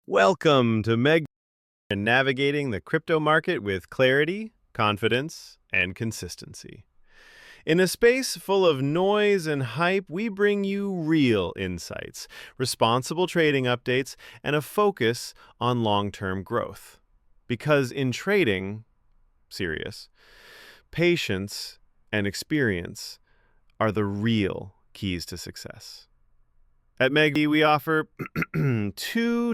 Welcome to Meg and navigating the crypto market with clarity, confidence, and consistency. In a space full of noise and hype, we bring you real insights, responsible trading updates, and a focus on long-term growth. Because in trading, serious, patience and experience are the real keys to success. At MEGD, we offer 2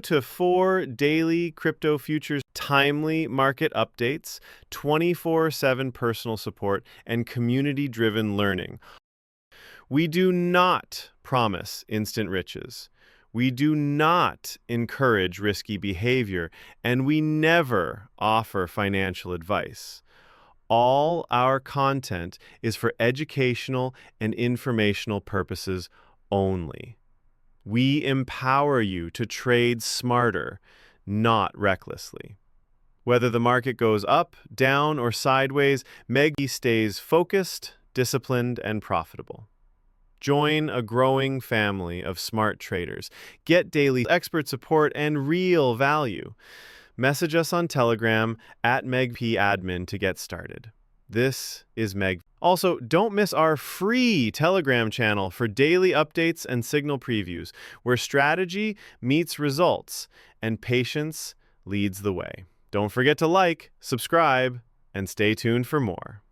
to 4 daily crypto futures, timely market updates, 24/7 personal support, and community-driven learning. We do not promise instant riches. We do not encourage risky behavior, and we never offer financial advice. All our content is for educational and informational purposes only. We empower you to trade smarter, not recklessly. Whether the market goes up, down, or sideways, Meggy stays focused, disciplined, and profitable. Join a growing family of smart traders. Get daily expert support and real value. Message us on Telegram at MegPAdmin to get started. This is Meg. Also, don't miss our free Telegram channel for daily updates and signal previews, where strategy meets results and patience leads the way. Don't forget to like, subscribe, and stay tuned for more.